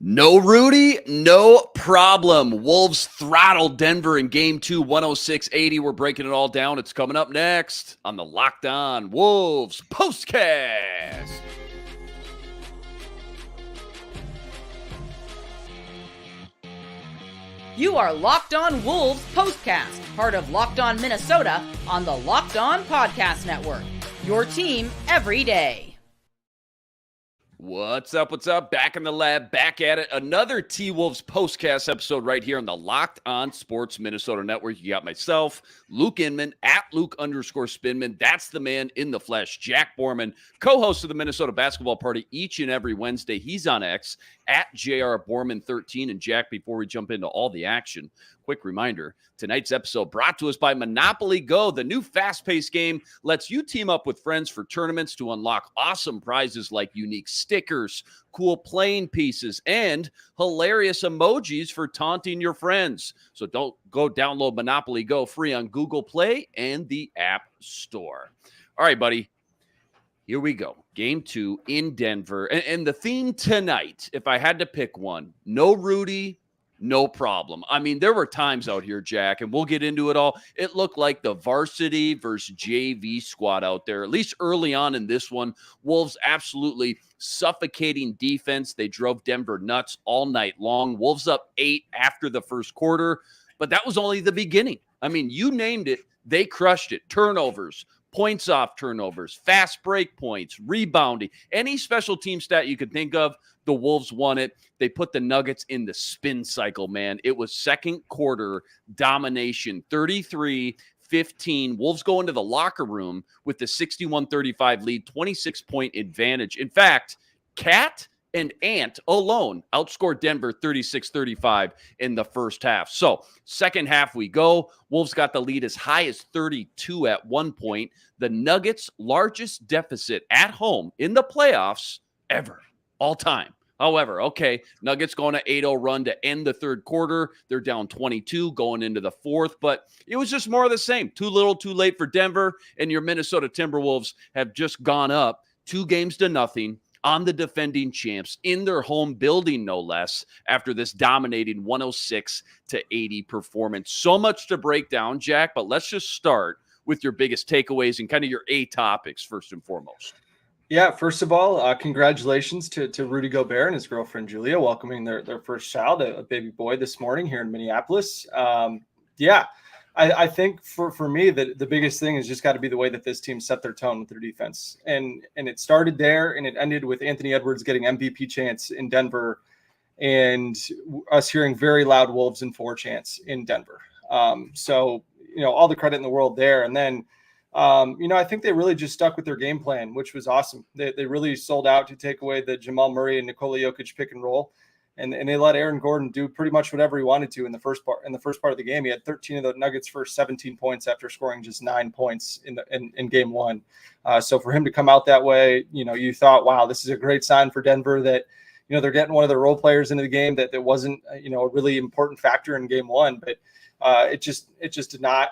No Rudy, no problem. Wolves throttled Denver in Game 2, 106-80. We're breaking it all down. It's coming up next on the Locked On Wolves POSTCAST. You are Locked On Wolves POSTCAST, part of Locked On Minnesota on the Locked On Podcast Network. Your team every day. What's up? What's up? Back in the lab, back at it. Another T-Wolves POSTCAST episode right here on the Locked On Sports Minnesota Network. You got myself, Luke Inman, at Luke_Spinman. That's the man in the flesh, Jack Borman, co-host of the Minnesota Basketball Party each and every Wednesday. He's on X, at JR Borman13. And Jack, before we jump into all the action, quick reminder, tonight's episode brought to us by Monopoly Go. The new fast-paced game lets you team up with friends for tournaments to unlock awesome prizes like unique stickers, cool playing pieces, and hilarious emojis for taunting your friends. So don't go download Monopoly Go free on Google Play and the App Store. All right, buddy. Here we go. Game 2 in Denver. And the theme tonight, if I had to pick one, no Rudy, no problem. I mean, there were times out here, Jack, and we'll get into it all. It looked like the varsity versus JV squad out there, at least early on in this one. Wolves absolutely suffocating defense. They drove Denver nuts all night long. Wolves up 8 after the first quarter, but that was only the beginning. I mean, you named it. They crushed it. Turnovers, points off turnovers, fast break points, rebounding, any special team stat you could think of, the Wolves won it. They put the Nuggets in the spin cycle, man. It was second quarter domination, 33-15. Wolves go into the locker room with the 61-35 lead, 26-point advantage. In fact, Cat and Ant alone outscored Denver 36-35 in the first half. So second half we go. Wolves got the lead as high as 32 at one point. The Nuggets' largest deficit at home in the playoffs ever, all time. However, okay, Nuggets going to 8-0 run to end the third quarter. They're down 22 going into the fourth, but it was just more of the same. Too little, too late for Denver, and your Minnesota Timberwolves have just gone up 2-0 on the defending champs in their home building, no less, after this dominating 106-80 performance. So much to break down, Jack, but let's just start with your biggest takeaways and kind of your A topics first and foremost. Yeah, first of all, congratulations to Rudy Gobert and his girlfriend Julia, welcoming their first child, a baby boy, this morning here in Minneapolis. I think for me, the biggest thing has just got to be the way that this team set their tone with their defense. And it started there, and it ended with Anthony Edwards getting MVP chants in Denver and us hearing very loud Wolves in 4 chants in Denver. So, all the credit in the world there. And then, I think they really just stuck with their game plan, which was awesome. They really sold out to take away the Jamal Murray and Nikola Jokic pick and roll. And they let Aaron Gordon do pretty much whatever he wanted to in the first part of the game. He had 13 of the Nuggets' first 17 points after scoring just 9 points in game 1. So for him to come out that way, you thought, wow, this is a great sign for Denver that, they're getting one of their role players into the game that wasn't, a really important factor in game 1. But it just did not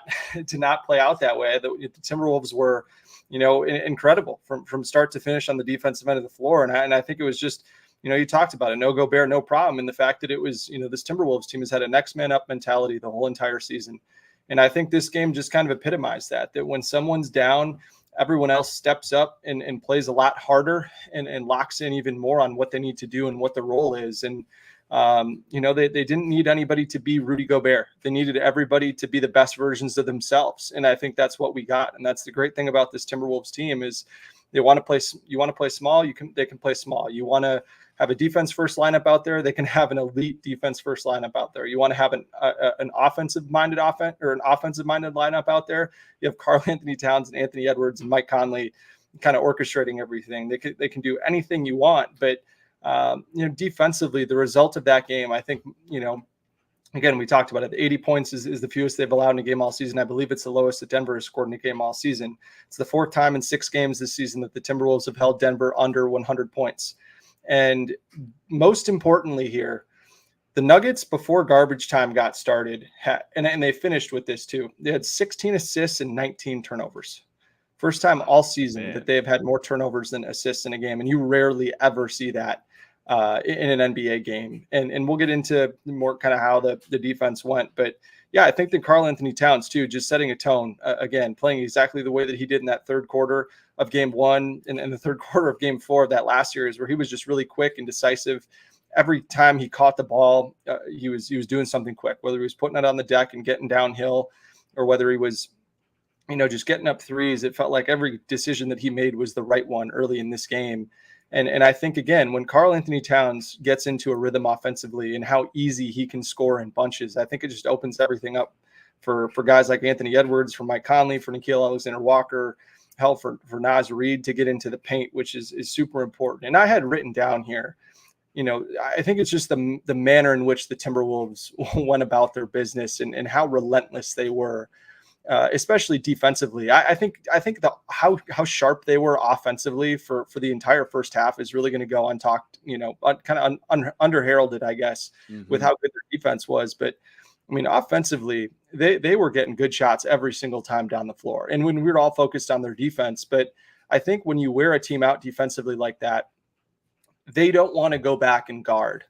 play out that way. The Timberwolves were, incredible from start to finish on the defensive end of the floor. And I think it was just, you talked about it, no Gobert, no problem. And the fact that it was, this Timberwolves team has had a next man up mentality the whole entire season. And I think this game just kind of epitomized that when someone's down, everyone else steps up and plays a lot harder and locks in even more on what they need to do and what the role is. And, they didn't need anybody to be Rudy Gobert. They needed everybody to be the best versions of themselves. And I think that's what we got. And that's the great thing about this Timberwolves team is you want to play small, they can play small. You want to have a defense first lineup out there, they can have an elite defense first lineup out there. You want to have an offensive minded lineup out there. You have Karl Anthony Towns and Anthony Edwards and Mike Conley kind of orchestrating everything. They can do anything you want, but defensively, the result of that game, I think, again, we talked about it. 80 points is the fewest they've allowed in a game all season. I believe it's the lowest that Denver has scored in a game all season. It's the 4th time in 6 games this season that the Timberwolves have held Denver under 100 points. And most importantly here, the Nuggets, before garbage time got started, and they finished with this too, they had 16 assists and 19 turnovers. First time all season that they have had more turnovers than assists in a game. And you rarely ever see that in an NBA game. And we'll get into more kind of how the defense went. But yeah, I think that Karl Anthony Towns too, just setting a tone, again, playing exactly the way that he did in that third quarter of game 1 and the third quarter of game 4 of that last series, where he was just really quick and decisive. Every time he caught the ball, he was doing something quick, whether he was putting it on the deck and getting downhill, or whether he was, just getting up threes. It felt like every decision that he made was the right one early in this game. And I think, again, when Karl Anthony Towns gets into a rhythm offensively and how easy he can score in bunches, I think it just opens everything up for guys like Anthony Edwards, for Mike Conley, for Nickeil Alexander-Walker, hell, for Naz Reid to get into the paint, which is super important. And I had written down here, I think it's just the manner in which the Timberwolves went about their business and how relentless they were. Especially defensively. I think how sharp they were offensively for the entire first half is really going to go untalked, kind of underheralded, I guess, with how good their defense was. But I mean, offensively, they were getting good shots every single time down the floor. And when we were all focused on their defense, but I think when you wear a team out defensively like that, they don't want to go back and guard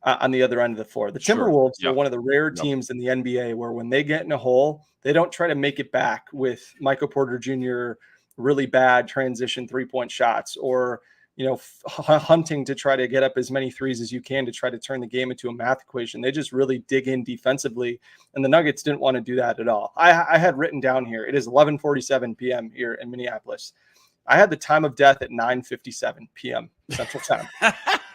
on the other end of the floor. The Timberwolves are one of the rare teams in the NBA where when they get in a hole, they don't try to make it back with Michael Porter Jr. really bad transition 3-point shots, or, hunting to try to get up as many threes as you can to try to turn the game into a math equation. They just really dig in defensively, and the Nuggets didn't want to do that at all. I had written down here, it is 11:47 p.m. here in Minneapolis. I had the time of death at 9:57 p.m. Central Time.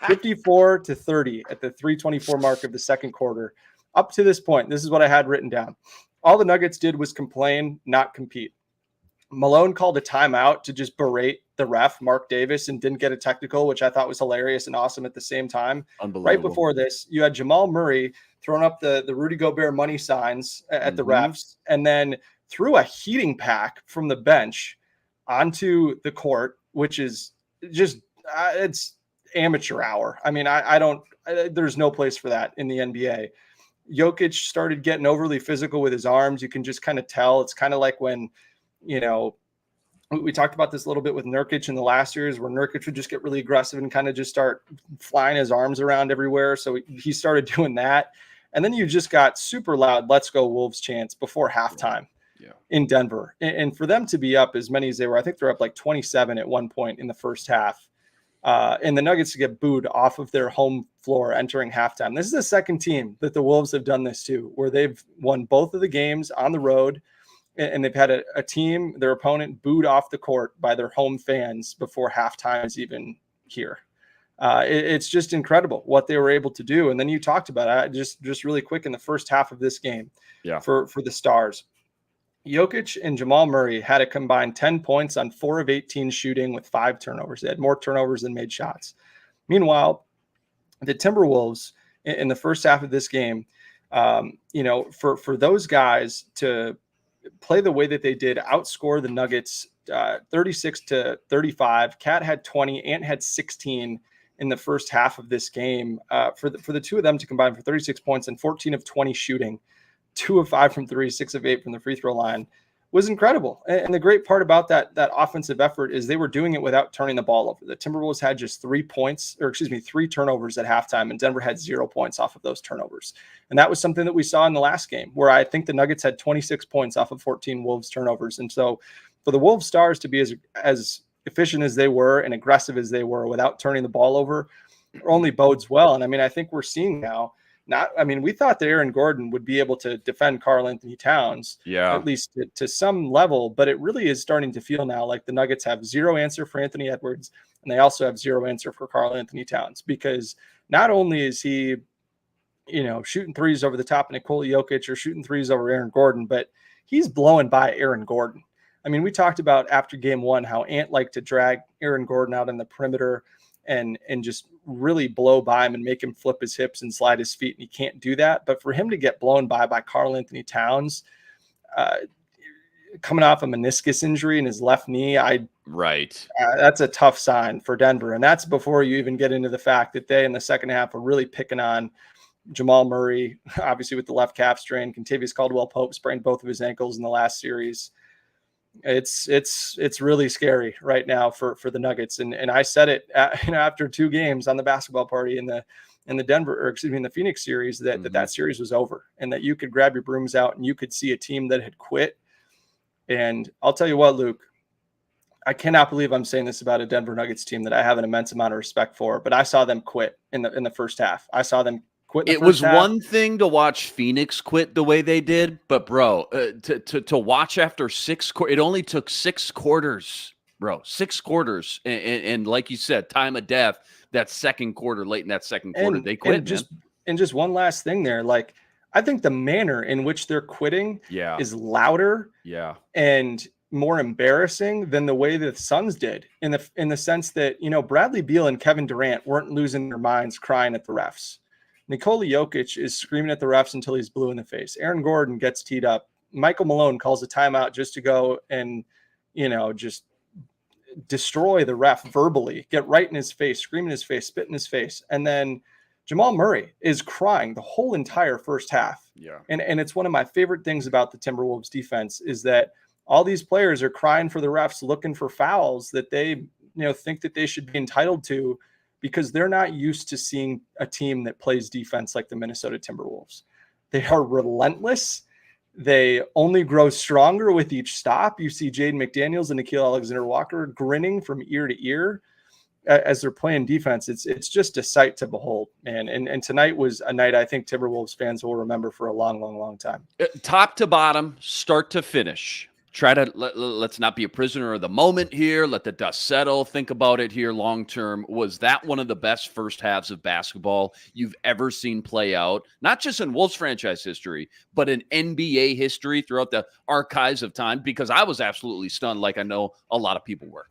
54-30 at the 3:24 mark of the second quarter. Up to this point, this is what I had written down. All the Nuggets did was complain, not compete. Malone called a timeout to just berate the ref, Mark Davis, and didn't get a technical, which I thought was hilarious and awesome at the same time. Right before this, you had Jamal Murray throwing up the Rudy Gobert money signs at the refs, and then threw a heating pack from the bench onto the court, which is just it's amateur hour. I mean, I don't, there's no place for that in the NBA. Jokic started getting overly physical with his arms. You can just kind of tell. It's kind of like when, we talked about this a little bit with Nurkic in the last years, where Nurkic would just get really aggressive and kind of just start flying his arms around everywhere. So he started doing that. And then you just got super loud, "Let's go Wolves" chants before halftime in Denver. And for them to be up as many as they were, I think they're up like 27 at one point in the first half. And the Nuggets to get booed off of their home floor entering halftime. This is the second team that the Wolves have done this to, where they've won both of the games on the road, and they've had a team, their opponent, booed off the court by their home fans before halftime is even here. It's just incredible what they were able to do. And then you talked about it just really quick in the first half of this game for the Stars. Jokic and Jamal Murray had a combined 10 points on 4 of 18 shooting with 5 turnovers. They had more turnovers than made shots. Meanwhile, the Timberwolves in the first half of this game, for those guys to play the way that they did, outscore the Nuggets 36-35. Cat had 20, Ant had 16 in the first half of this game. For the two of them to combine for 36 points and 14 of 20 shooting, 2 of 5 from 3, 6 of 8 from the free throw line, was incredible. And the great part about that offensive effort is they were doing it without turning the ball over. The Timberwolves had just 3 turnovers at halftime, and Denver had 0 points off of those turnovers. And that was something that we saw in the last game, where I think the Nuggets had 26 points off of 14 Wolves turnovers. And so for the Wolves Stars to be as efficient as they were and aggressive as they were without turning the ball over only bodes well. And I mean, I think we're seeing now, we thought that Aaron Gordon would be able to defend Karl Anthony Towns, at least to some level, but it really is starting to feel now like the Nuggets have zero answer for Anthony Edwards, and they also have zero answer for Karl Anthony Towns, because not only is he, shooting threes over the top of Nikola Jokic or shooting threes over Aaron Gordon, but he's blowing by Aaron Gordon. I mean, we talked about after game 1 how Ant liked to drag Aaron Gordon out in the perimeter and just really blow by him and make him flip his hips and slide his feet. And he can't do that. But for him to get blown by Karl Anthony Towns, coming off a meniscus injury in his left knee, that's a tough sign for Denver. And that's before you even get into the fact that they, in the second half, are really picking on Jamal Murray, obviously with the left calf strain. Kentavious Caldwell-Pope sprained both of his ankles in the last series. It's really scary right now for the Nuggets. And I said it after 2 games on the basketball party in the in the Phoenix series that series was over, and that you could grab your brooms out and you could see a team that had quit. And I'll tell you what, Luke, I cannot believe I'm saying this about a Denver Nuggets team that I have an immense amount of respect for, but I saw them quit in the first half. I saw them quit. It was one thing to watch Phoenix quit the way they did, but bro, to watch after 6 quarters, it only took 6 quarters, bro, 6 quarters. And like you said, time of death, that second quarter, late in that second quarter, they quit. Just one last thing there. Like, I think the manner in which they're quitting is louder and more embarrassing than the way that the Suns did, in the sense that, Bradley Beal and Kevin Durant weren't losing their minds crying at the refs. Nikola Jokic is screaming at the refs until he's blue in the face. Aaron Gordon gets teed up. Michael Malone calls a timeout just to go and, just destroy the ref verbally, get right in his face, scream in his face, spit in his face. And then Jamal Murray is crying the whole entire first half. Yeah. And it's one of my favorite things about the Timberwolves defense is that all these players are crying for the refs, looking for fouls that they, think that they should be entitled to, because they're not used to seeing a team that plays defense like the Minnesota Timberwolves. They are relentless. They only grow stronger with each stop. You see Jaden McDaniels and Nickeil Alexander-Walker grinning from ear to ear as they're playing defense. It's just a sight to behold, man. And tonight was a night I think Timberwolves fans will remember for a long, long, long time. Top to bottom, start to finish. Try to let's not be a prisoner of the moment here. Let the dust settle. Think about it here long term. Was that one of the best first halves of basketball you've ever seen play out? Not just in Wolves franchise history, but in NBA history throughout the archives of time? Because I was absolutely stunned, like I know a lot of people were.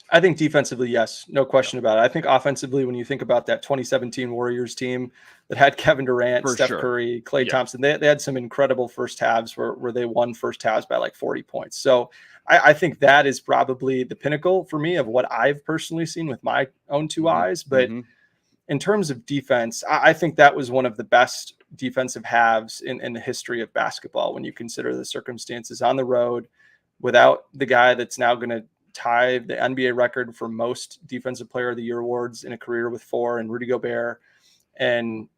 I think defensively, yes, no question about it. I think offensively, when you think about that 2017 Warriors team that had Kevin Durant, Steph Curry, Klay Thompson, they had some incredible first halves where they won first halves by like 40 points. So I think that is probably the pinnacle for me of what I've personally seen with my own 2 eyes. But in terms of defense, I think that was one of the best defensive halves in the history of basketball when you consider the circumstances on the road without the guy that's now going to tie the NBA record for most Defensive Player of the Year awards in a career with 4, and Rudy Gobert, and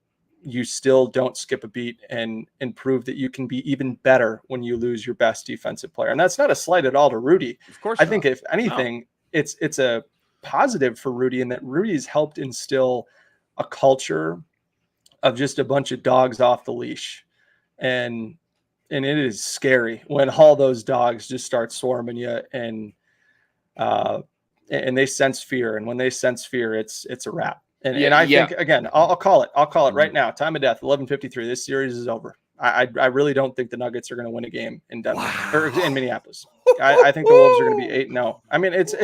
you still don't skip a beat and prove that you can be even better when you lose your best defensive player. And that's not a slight at all to Rudy. Of course, I think if anything, it's a positive for Rudy, in that Rudy's helped instill a culture of just a bunch of dogs off the leash, and it is scary when all those dogs just start swarming you and they sense fear. And when they sense fear, it's a wrap. And I think, again, I'll call it right now. Time of death, 11:53. This series is over. I really don't think the Nuggets are going to win a game in Denver or in Minneapolis. I think the Wolves are going to be 8-0. I mean, it's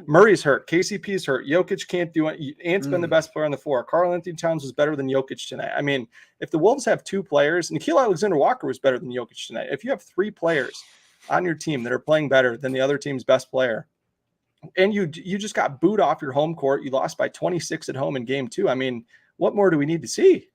Murray's hurt. KCP's hurt. Jokic can't do it. Ant's been the best player on the floor. Karl-Anthony Towns was better than Jokic tonight. I mean, if the Wolves have 2 players, Nickeil Alexander-Walker was better than Jokic tonight. If you have 3 players on your team that are playing better than the other team's best player, and you just got booed off your home court, you lost by 26 at home in game 2. I mean, what more do we need to see?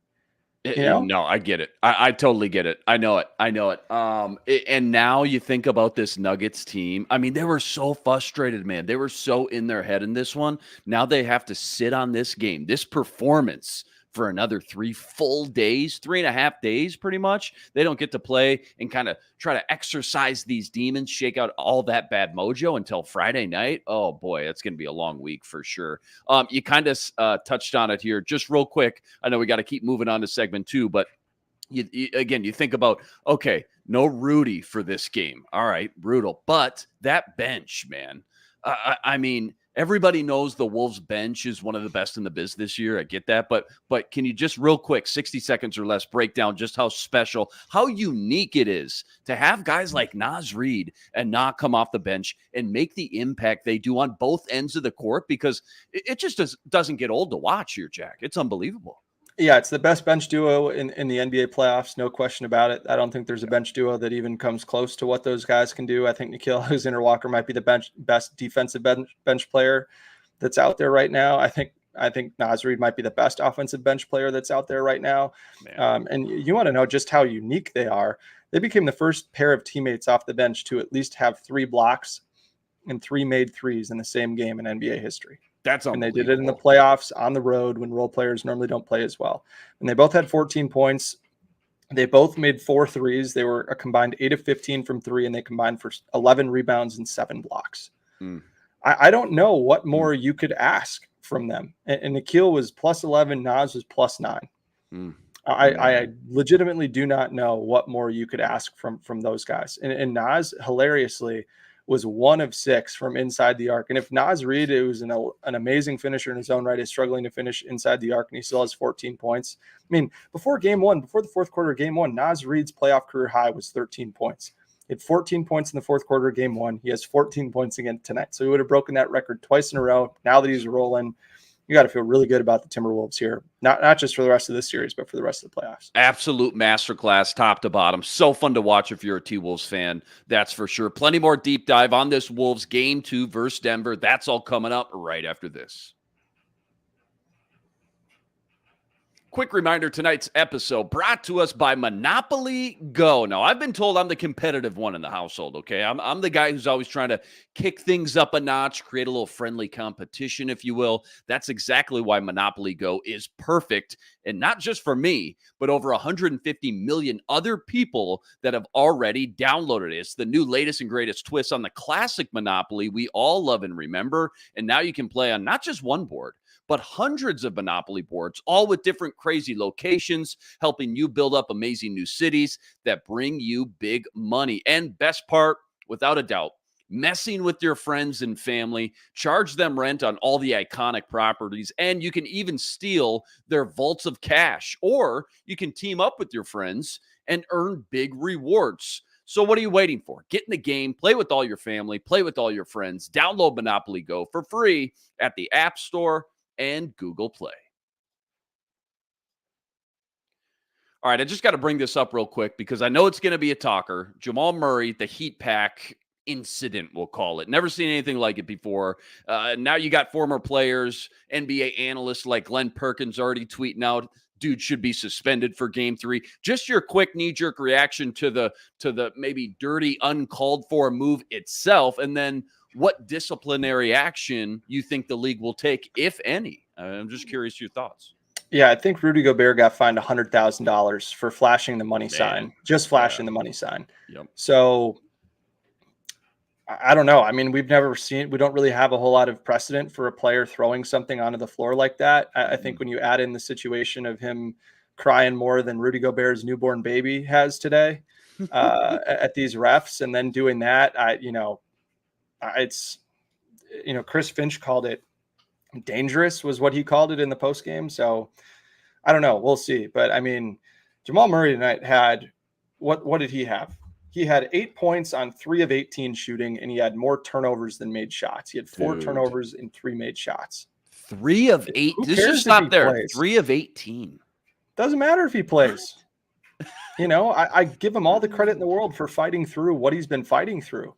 No, I get it. I totally get it. I know it. And now you think about this Nuggets team. I mean, they were so frustrated, man. They were so in their head in this one. Now they have to sit on this game, this performance, for another 3 full days, 3.5 days, pretty much. They don't get to play and kind of try to exercise these demons, shake out all that bad mojo until Friday night. Oh boy, that's going to be a long week for sure. You kind of touched on it here just real quick. I know we got to keep moving on to segment 2, but you think about, okay, no Rudy for this game. All right, brutal. But that bench, man, I mean, everybody knows the Wolves bench is one of the best in the biz this year. I get that. But can you just real quick, 60 seconds or less, break down just how special, how unique it is to have guys like Naz Reid and not come off the bench and make the impact they do on both ends of the court? Because it just doesn't get old to watch here, Jack. It's unbelievable. Yeah, it's the best bench duo in the NBA playoffs, no question about it. I don't think there's a bench duo that even comes close to what those guys can do. I think Nickeil Alexander-Walker might be the best defensive bench player that's out there right now. I think Naz Reid might be the best offensive bench player that's out there right now. And you want to know just how unique they are. they became the first pair of teammates off the bench to at least have 3 blocks and 3 made threes in the same game in NBA history. That's And they unbelievable. did it in the playoffs on the road when role players normally don't play as well. And they both had 14 points. They both made 4 threes. They were a combined 8 of 15 from 3, and they combined for 11 rebounds and 7 blocks. I don't know what more you could ask from them. And Nikhil was plus 11. Naz was plus 9. I legitimately do not know what more you could ask from those guys. And Naz, hilariously, was 1 of 6 from inside the arc. And if Naz Reid, who's an amazing finisher in his own right, is struggling to finish inside the arc and he still has 14 points. I mean, before the fourth quarter of game 1, Naz Reid's playoff career high was 13 points. He had 14 points in the fourth quarter of game 1. He has 14 points again tonight. So he would have broken that record twice in a row. Now that he's rolling, you got to feel really good about the Timberwolves here. Not just for the rest of this series, but for the rest of the playoffs. Absolute masterclass, top to bottom. So fun to watch if you're a T-Wolves fan. That's for sure. Plenty more deep dive on this Wolves game 2 versus Denver. That's all coming up right after this. Quick reminder, tonight's episode brought to us by Monopoly Go. Now, I've been told I'm the competitive one in the household, okay? I'm the guy who's always trying to kick things up a notch, create a little friendly competition, if you will. That's exactly why Monopoly Go is perfect, and not just for me, but over 150 million other people that have already downloaded it. It's the new latest and greatest twist on the classic Monopoly we all love and remember, and now you can play on not just one board, but hundreds of Monopoly boards, all with different crazy locations, helping you build up amazing new cities that bring you big money. And best part, without a doubt, messing with your friends and family, charge them rent on all the iconic properties, and you can even steal their vaults of cash. Or you can team up with your friends and earn big rewards. So what are you waiting for? Get in the game, play with all your family, play with all your friends. Download Monopoly Go for free at the App Store and Google Play. All right, I just got to bring this up real quick because I know it's going to be a talker. Jamal Murray, the Heat Pack incident, we'll call it. Never seen anything like it before. Now you got former players, NBA analysts like Glenn Perkins already tweeting out, dude should be suspended for game 3. Just your quick knee-jerk reaction to the maybe dirty, uncalled for move itself, and then what disciplinary action you think the league will take, if any. I'm just curious your thoughts. Yeah, I think Rudy Gobert got fined $100,000 for flashing the money sign, just flashing the money sign. Yep. So I don't know. I mean, we don't really have a whole lot of precedent for a player throwing something onto the floor like that. I think when you add in the situation of him crying more than Rudy Gobert's newborn baby has today at these refs, and then doing that, Chris Finch called it dangerous, was what he called it in the post game. So I don't know. We'll see. But I mean, Jamal Murray tonight had what did he have? He had 8 points on 3 of 18 shooting, and he had more turnovers than made shots. He had 4 turnovers and 3 made shots. 3 of 8. This just stop there. Plays? 3 of 18. Doesn't matter if he plays. I give him all the credit in the world for fighting through what he's been fighting through.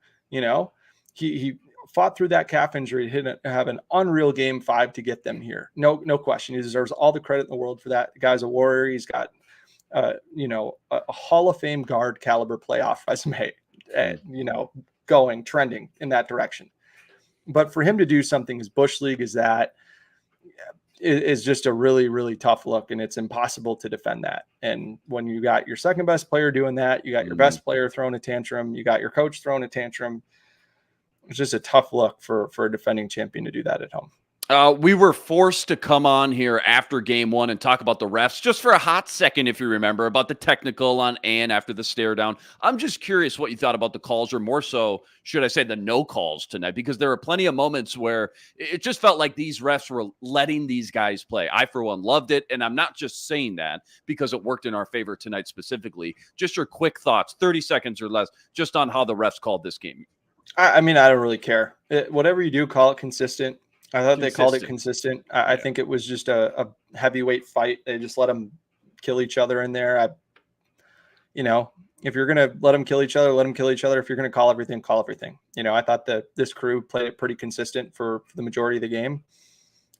He fought through that calf injury, have an unreal game 5 to get them here. No question. He deserves all the credit in the world for that. The guy's a warrior. He's got, a Hall of Fame guard caliber playoff resume, trending in that direction. But for him to do something as Bush League as that is just a really, really tough look, and it's impossible to defend that. And when you got your second best player doing that, you got your best player throwing a tantrum, you got your coach throwing a tantrum, it's just a tough look for a defending champion to do that at home. We were forced to come on here after game 1 and talk about the refs just for a hot second, if you remember, about the technical on Ann after the stare down. I'm just curious what you thought about the calls, or more so, should I say, the no calls tonight, because there were plenty of moments where it just felt like these refs were letting these guys play. I, for one, loved it, and I'm not just saying that because it worked in our favor tonight specifically. Just your quick thoughts, 30 seconds or less, just on how the refs called this game. I mean, I don't really care. Whatever you do, call it consistent. I thought they called it consistent. I think it was just a heavyweight fight. They just let them kill each other in there. If you're going to let them kill each other, let them kill each other. If you're going to call everything, call everything. I thought that this crew played it pretty consistent for the majority of the game.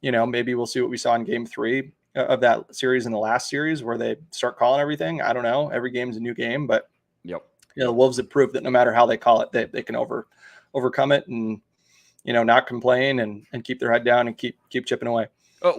Maybe we'll see what we saw in game 3 of that series in the last series where they start calling everything. I don't know. Every game's a new game, but yep. the Wolves have proved that no matter how they call it, they can overcome it and, not complain and keep their head down and keep chipping away.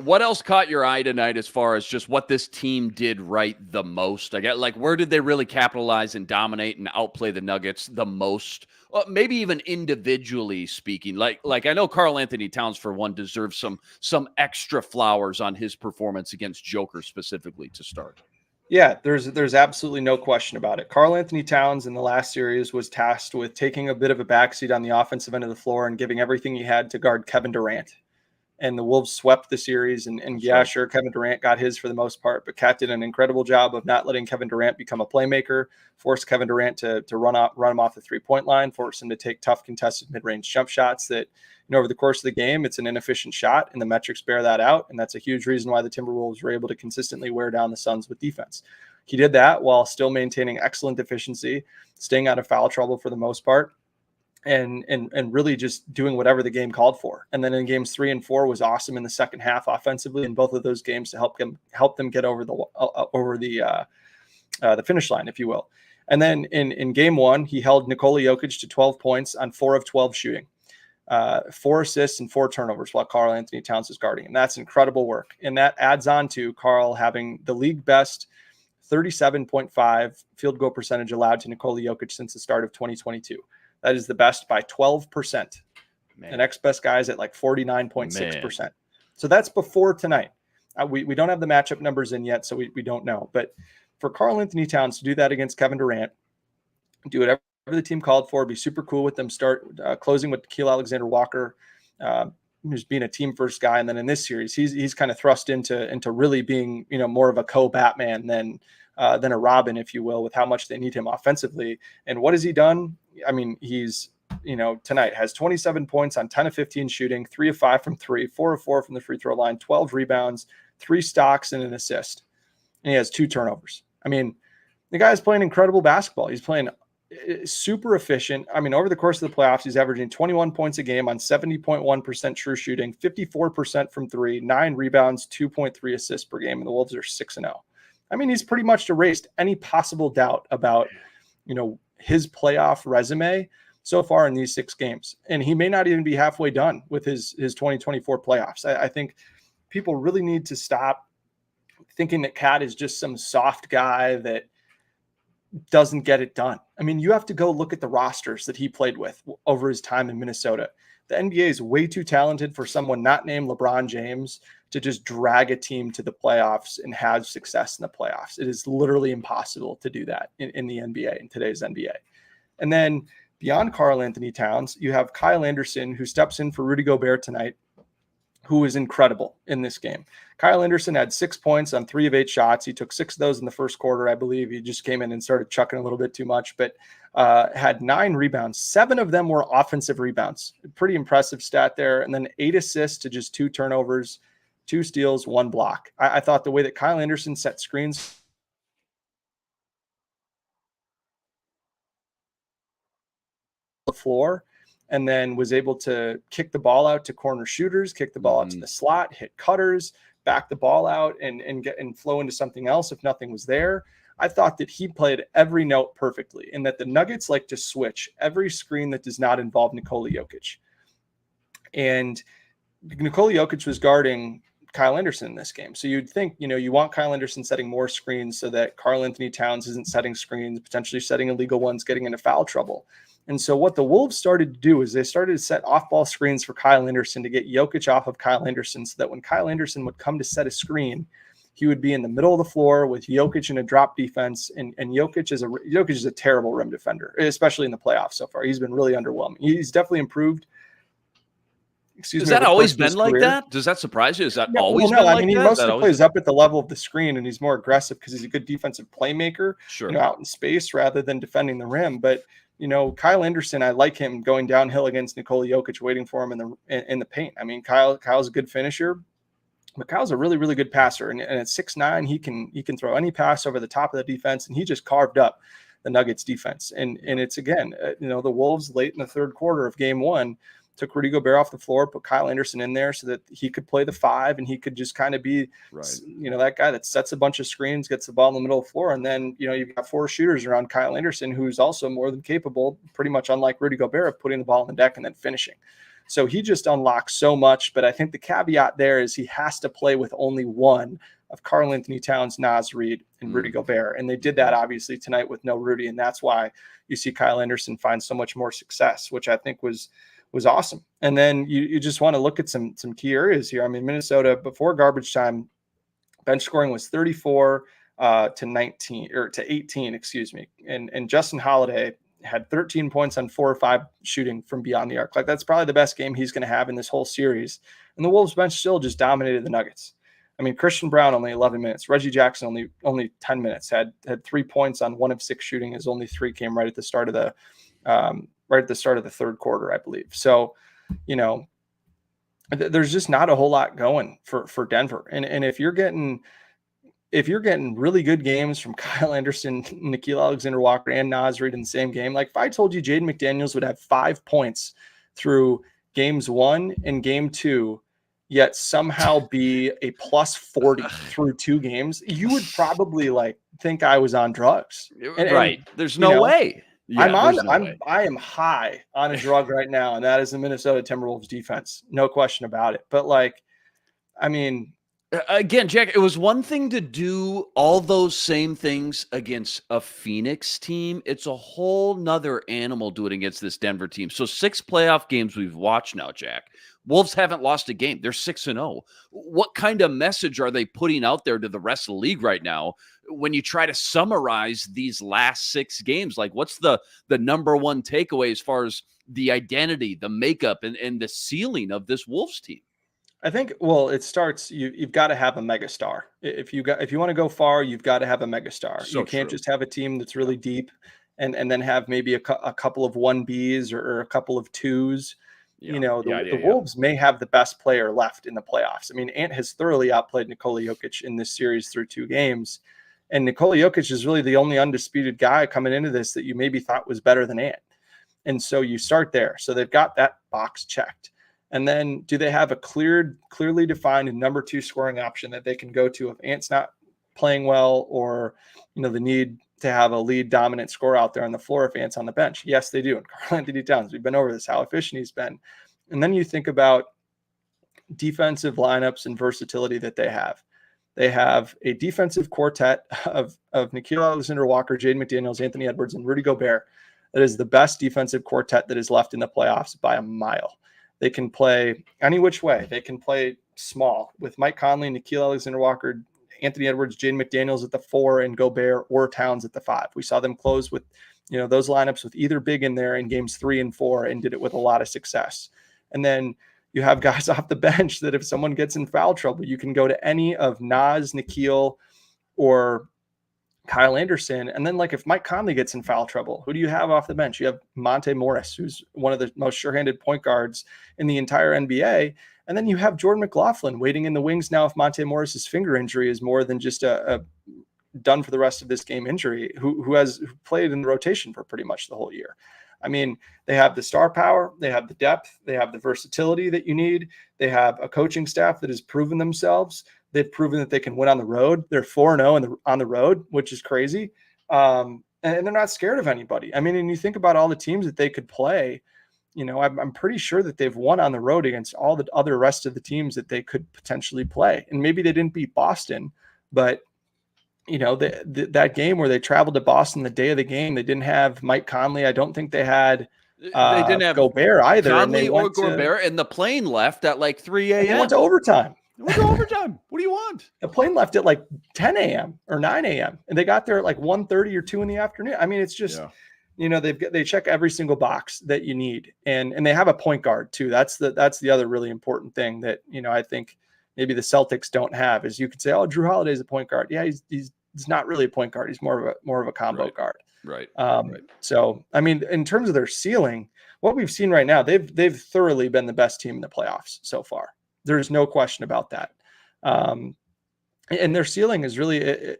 What else caught your eye tonight as far as just what this team did right the most? I get where did they really capitalize and dominate and outplay the Nuggets the most? Maybe even individually speaking. Like I know Karl Anthony Towns, for one, deserves some extra flowers on his performance against Joker specifically to start. Yeah, there's absolutely no question about it. Karl Anthony Towns in the last series was tasked with taking a bit of a backseat on the offensive end of the floor and giving everything he had to guard Kevin Durant. And the Wolves swept the series. And yeah, sure, Kevin Durant got his for the most part, but Cat did an incredible job of not letting Kevin Durant become a playmaker, forced Kevin Durant to run him off the three-point line, forced him to take tough contested mid-range jump shots that, over the course of the game, it's an inefficient shot, and the metrics bear that out. And that's a huge reason why the Timberwolves were able to consistently wear down the Suns with defense. He did that while still maintaining excellent efficiency, staying out of foul trouble for the most part, and really just doing whatever the game called for. And then in games 3 and 4 was awesome in the second half offensively in both of those games to help them get over the finish line, if you will. And then in game 1, he held Nikola Jokic to 12 points on 4 of 12 shooting, 4 assists and 4 turnovers while Karl Anthony Towns is guarding. And that's incredible work. And that adds on to Karl having the league best 37.5 field goal percentage allowed to Nikola Jokic since the start of 2022. That is the best by 12%. The next best guy is at 49.6%. So that's before tonight. We don't have the matchup numbers in yet, so we don't know. But for Karl Anthony Towns to do that against Kevin Durant, do whatever the team called for, be super cool with them, start closing with Nickeil Alexander-Walker, who's being a team first guy. And then in this series, he's kind of thrust into really being, more of a co-Batman than a Robin, if you will, with how much they need him offensively. And what has he done? I mean, he's, tonight has 27 points on 10 of 15 shooting, 3 of 5 from 3, 4 of 4 from the free throw line, 12 rebounds, 3 stocks and an assist. And he has 2 turnovers. I mean, the guy's playing incredible basketball. He's playing super efficient. I mean, over the course of the playoffs, he's averaging 21 points a game on 70.1% true shooting, 54% from 3, 9 rebounds, 2.3 assists per game. And the Wolves are 6-0. I mean, he's pretty much erased any possible doubt about, his playoff resume so far in these 6 games. And he may not even be halfway done with his 2024 playoffs. I think people really need to stop thinking that Cat is just some soft guy that doesn't get it done. I mean, you have to go look at the rosters that he played with over his time in Minnesota. The NBA is way too talented for someone not named LeBron James to just drag a team to the playoffs and have success in the playoffs. It is literally impossible to do that in the NBA, in today's NBA. And then beyond Karl Anthony Towns, you have Kyle Anderson, who steps in for Rudy Gobert tonight, who is incredible in this game. Kyle Anderson had 6 points on 3 of 8 shots. He took 6 of those in the first quarter, I believe. He just came in and started chucking a little bit too much, but had 9 rebounds. 7 of them were offensive rebounds. Pretty impressive stat there. And then 8 assists to just 2 turnovers, 2 steals, 1 block. I thought the way that Kyle Anderson set screens the floor and then was able to kick the ball out to corner shooters, kick the ball out to the slot, hit cutters, back the ball out and flow into something else if nothing was there. I thought that he played every note perfectly and that the Nuggets like to switch every screen that does not involve Nikola Jokic. And Nikola Jokic was guarding Kyle Anderson in this game. So you'd think, you want Kyle Anderson setting more screens so that Karl Anthony Towns isn't setting screens, potentially setting illegal ones, getting into foul trouble. And so what the Wolves started to do is they started to set off-ball screens for Kyle Anderson to get Jokic off of Kyle Anderson so that when Kyle Anderson would come to set a screen, he would be in the middle of the floor with Jokic in a drop defense. And Jokic is a terrible rim defender, especially in the playoffs so far. He's been really underwhelming. He's definitely improved. Has that always been like that? Does that surprise you? Is that always been like that? I mean, he mostly plays up at the level of the screen, and he's more aggressive because he's a good defensive playmaker, out in space rather than defending the rim. But, Kyle Anderson, I like him going downhill against Nikola Jokic, waiting for him in the paint. I mean, Kyle's a good finisher, but Kyle's a really, really good passer. And at 6'9", he can throw any pass over the top of the defense, and he just carved up the Nuggets defense. And it's, again, the Wolves late in the third quarter of game 1 took Rudy Gobert off the floor, put Kyle Anderson in there so that he could play the 5 and he could just kind of be, that guy that sets a bunch of screens, gets the ball in the middle of the floor. And then, you've got 4 shooters around Kyle Anderson, who's also more than capable, pretty much unlike Rudy Gobert, of putting the ball on the deck and then finishing. So he just unlocks so much. But I think the caveat there is he has to play with only one of Karl-Anthony Towns, Naz Reid, and Rudy Gobert. And they did that obviously tonight with no Rudy. And that's why you see Kyle Anderson find so much more success, which I think was awesome. And then you just want to look at some key areas here. I mean, Minnesota before garbage time, bench scoring was 34 to 18, excuse me. And Justin Holiday had 13 points on 4 or 5 shooting from beyond the arc. Like, that's probably the best game he's going to have in this whole series. And the Wolves bench still just dominated the Nuggets. I mean, Christian Brown only 11 minutes. Reggie Jackson only 10 minutes. Had 3 points on 1 of 6 shooting. His only 3 came right at the start of the third quarter, I believe. So, there's just not a whole lot going for Denver. And if you're getting really good games from Kyle Anderson, Nickeil Alexander-Walker, and Naz Reid in the same game, like if I told you Jaden McDaniels would have 5 points through games 1 and game 2, yet somehow be a plus 40 through 2 games, you would probably think I was on drugs. And there's no way. Yeah, I am high on a drug right now, and that is the Minnesota Timberwolves defense. No question about it. But again, Jack, it was one thing to do all those same things against a Phoenix team. It's a whole nother animal doing it against this Denver team. So 6 playoff games we've watched now, Jack. Wolves haven't lost a game. They're 6-0. What kind of message are they putting out there to the rest of the league right now when you try to summarize these last 6 games? Like, what's the number one takeaway as far as the identity, the makeup, and the ceiling of this Wolves team? I think, it starts, you've got to have a megastar. If you want to go far, you've got to have a megastar. So you can't true. just have a team that's really deep and then have maybe a couple of 1Bs or a couple of 2s. The Wolves may have the best player left in the playoffs. I mean, Ant has thoroughly outplayed Nikola Jokic in this series through 2 games. And Nikola Jokic is really the only undisputed guy coming into this that you maybe thought was better than Ant. And so you start there. So they've got that box checked. And then do they have a clearly defined number 2 scoring option that they can go to if Ant's not playing well, or, the need to have a lead dominant scorer out there on the floor if Ant's on the bench? Yes, they do. And Karl-Anthony Towns, we've been over this, how efficient he's been. And then you think about defensive lineups and versatility that they have. They have a defensive quartet of Nickeil Alexander-Walker, Jaden McDaniels, Anthony Edwards, and Rudy Gobert. That is the best defensive quartet that is left in the playoffs by a mile. They can play any which way. They can play small with Mike Conley, Nickeil Alexander-Walker, Anthony Edwards, Jaden McDaniels at the 4, and Gobert or Towns at the 5. We saw them close with, those lineups with either big in there in games 3 and 4, and did it with a lot of success. And then you have guys off the bench that if someone gets in foul trouble, you can go to any of Naz, Nickeil, or Kyle Anderson. And then if Mike Conley gets in foul trouble, who do you have off the bench? You have Monte Morris, who's one of the most sure-handed point guards in the entire NBA. And then you have Jordan McLaughlin waiting in the wings now if Monte Morris's finger injury is more than just a done for the rest of this game injury, who has played in the rotation for pretty much the whole year. I mean, they have the star power, they have the depth, they have the versatility that you need. They have a coaching staff that has proven themselves. They've proven that they can win on the road. They're 4-0 on the road, which is crazy. And they're not scared of anybody. I mean, and you think about all the teams that they could play, I'm pretty sure that they've won on the road against all the other rest of the teams that they could potentially play. And maybe they didn't beat Boston, but that game where they traveled to Boston the day of the game, they didn't have Mike Conley. I don't think they had they didn't have Gobert either. Conley or Gobert, and the plane left at 3 a.m. They went to overtime. What do you want? The plane left at 10 a.m. or 9 a.m. and they got there at 1:30 or 2 in the afternoon. I mean, it's just, they check every single box that you need. And they have a point guard too. That's the other really important thing that, I think maybe the Celtics don't have, is you could say, oh, Drew Holiday's a point guard. Yeah, he's not really a point guard. He's more of a combo guard. Right. So, I mean, in terms of their ceiling, what we've seen right now, they've thoroughly been the best team in the playoffs so far. There's no question about that. And their ceiling is really,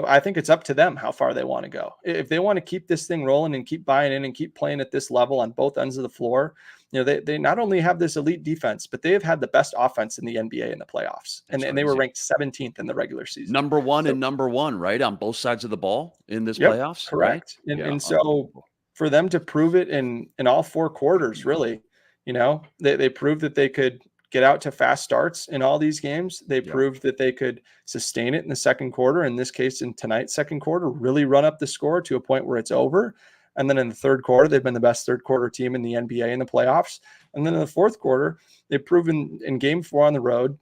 I think it's up to them how far they want to go. If they want to keep this thing rolling and keep buying in and keep playing at this level on both ends of the floor, they not only have this elite defense, but they have had the best offense in the NBA in the playoffs. And they were ranked 17th in the regular season. Number one, right? On both sides of the ball in this Yep, playoffs. correct. Right? And so for them to prove it in all 4 quarters, really, they proved that they could get out to fast starts in all these games. They proved that they could sustain it in the second quarter. In this case, in tonight's second quarter, really run up the score to a point where it's over. And then in the third quarter, they've been the best third quarter team in the NBA in the playoffs. And then in the fourth quarter, they've proven in game 4 on the road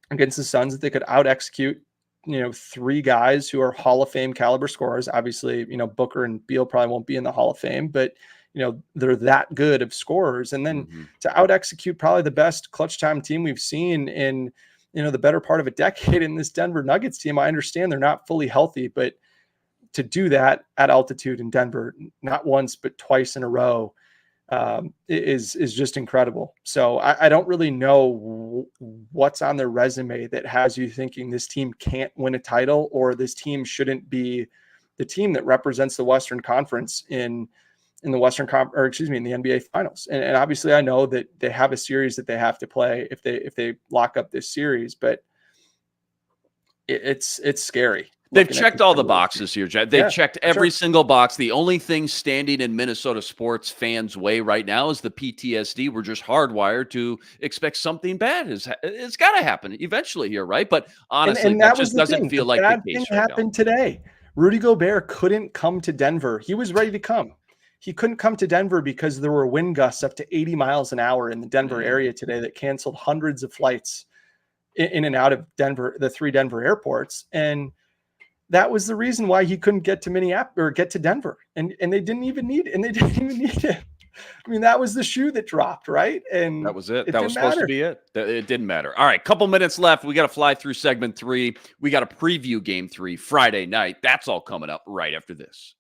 against the Suns that they could out execute, 3 guys who are Hall of Fame caliber scorers. Obviously, Booker and Beal probably won't be in the Hall of Fame, but they're that good of scorers. And then to out execute probably the best clutch time team we've seen in, the better part of a decade in this Denver Nuggets team. I understand they're not fully healthy, but to do that at altitude in Denver, not once, but twice in a row, is just incredible. So I don't really know what's on their resume that has you thinking this team can't win a title, or this team shouldn't be the team that represents the Western Conference in the in the NBA Finals. And obviously, I know that they have a series that they have to play if they lock up this series, but it's scary. They've checked all the boxes here, Jed. They've checked every single box. The only thing standing in Minnesota sports fans' way right now is the PTSD. We're just hardwired to expect something bad. It's got to happen eventually here, right? But honestly, that just doesn't feel like the case right now. Happened today. Rudy Gobert couldn't come to Denver. He was ready to come. He couldn't come to Denver because there were wind gusts up to 80 miles an hour in the Denver area today that canceled hundreds of flights in and out of Denver, the 3 Denver airports. And that was the reason why he couldn't get to Minneapolis or get to Denver. And they didn't even need it. I mean, that was the shoe that dropped, right? And that was it. That was supposed to be it. It didn't matter. All right, couple minutes left. We got to fly through segment 3. We got to preview game 3 Friday night. That's all coming up right after this.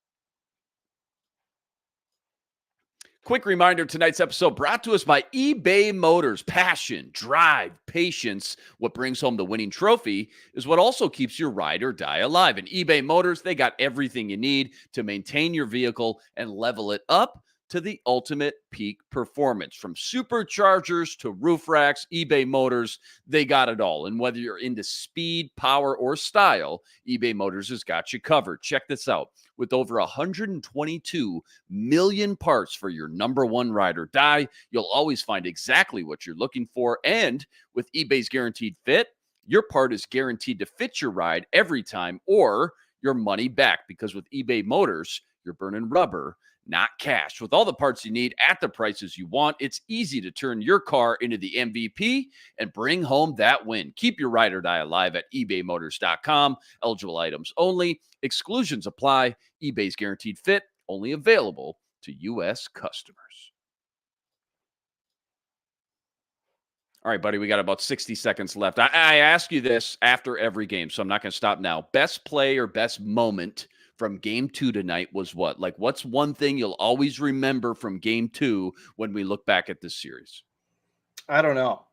Quick reminder, tonight's episode brought to us by eBay Motors. Passion, drive, patience. What brings home the winning trophy is what also keeps your ride or die alive. And eBay Motors, they got everything you need to maintain your vehicle and level it up to the ultimate peak performance. From superchargers to roof racks, eBay Motors, they got it all. And whether you're into speed, power, or style, eBay Motors has got you covered. Check this out. With over 122 million parts for your number one ride or die, you'll always find exactly what you're looking for. And with eBay's Guaranteed Fit, your part is guaranteed to fit your ride every time or your money back. Because with eBay Motors, you're burning rubber, not cash. With all the parts you need at the prices you want, it's easy to turn your car into the MVP and bring home that win. Keep your ride or die alive at ebaymotors.com. Eligible items only. Exclusions apply. eBay's Guaranteed Fit, only available to U.S. customers. All right, buddy, we got about 60 seconds left. I ask you this after every game, so I'm not going to stop now. Best play or best moment from game 2 tonight was what? Like, what's one thing you'll always remember from game 2 when we look back at this series? I don't know.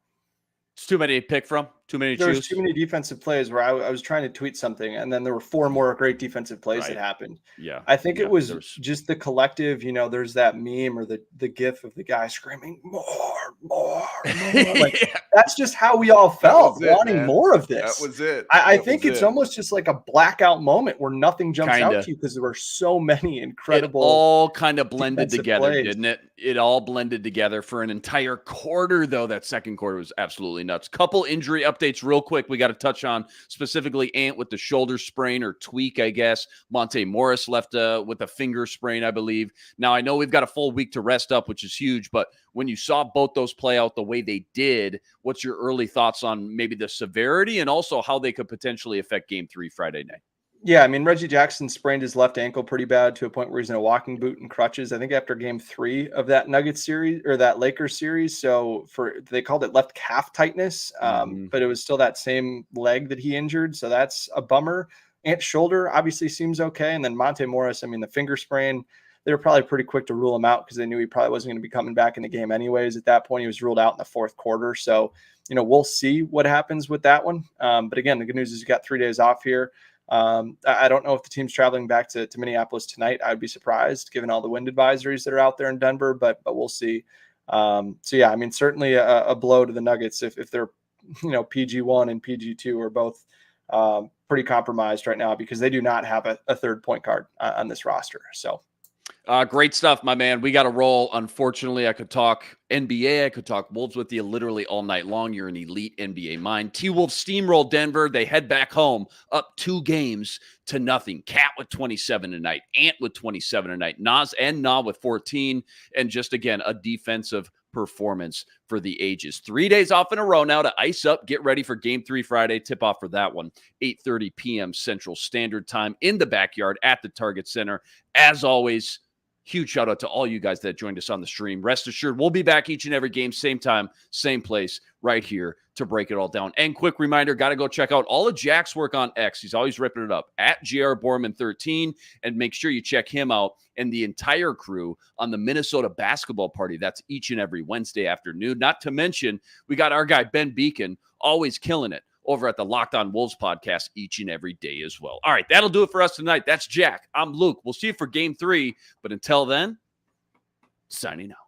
It's too many to pick from. Too many to choose. There's too many defensive plays where I was trying to tweet something, and then there were 4 more great defensive plays that happened. Yeah. I think it was just the collective, there's that meme or the gif of the guy screaming, more. Like, that's just how we all felt, wanting more of this. That was it. I think it's almost just like a blackout moment where nothing jumps out to you because there were so many incredible. It all kind of blended together, plays. didn't it? It all blended together for an entire quarter, though. That second quarter was absolutely nuts. Couple injury updates real quick. We got to touch on specifically Ant with the shoulder sprain or tweak, I guess. Monte Morris left with a finger sprain, I believe. Now, I know we've got a full week to rest up, which is huge, but when you saw both those play out the way they did, what's your early thoughts on maybe the severity and also how they could potentially affect game 3 Friday night? Yeah, I mean, Reggie Jackson sprained his left ankle pretty bad to a point where he's in a walking boot and crutches, I think after game 3 of that Nuggets series or that Lakers series. So they called it left calf tightness, but it was still that same leg that he injured. So that's a bummer. Ant's shoulder obviously seems okay. And then Monte Morris, I mean, the finger sprain, they were probably pretty quick to rule him out because they knew he probably wasn't going to be coming back in the game anyways. At that point, he was ruled out in the fourth quarter. So, we'll see what happens with that one. But again, the good news is you got 3 days off here. I don't know if the team's traveling back to Minneapolis tonight. I'd be surprised given all the wind advisories that are out there in Denver, but we'll see. So yeah, I mean, certainly a blow to the Nuggets if they're, PG1 and PG2 are both pretty compromised right now because they do not have a third point guard on this roster. So. Great stuff, my man. We got to roll. Unfortunately, I could talk NBA. I could talk Wolves with you literally all night long. You're an elite NBA mind. T-Wolves steamroll Denver. They head back home up 2-0. Cat with 27 tonight. Ant with 27 tonight. Nas and Na with 14. And just, again, a defensive performance for the ages. 3 days off in a row now to ice up. Get ready for Game 3 Friday. Tip off for that one. 8:30 p.m. Central Standard Time in the backyard at the Target Center. As always, huge shout out to all you guys that joined us on the stream. Rest assured, we'll be back each and every game, same time, same place, right here to break it all down. And quick reminder, got to go check out all of Jack's work on X. He's always ripping it up at GR Borman 13. And make sure you check him out and the entire crew on the Minnesota basketball party. That's each and every Wednesday afternoon. Not to mention, we got our guy, Ben Beacon, always killing it over at the Locked On Wolves podcast each and every day as well. All right, that'll do it for us tonight. That's Jack. I'm Luke. We'll see you for Game 3. But until then, signing out.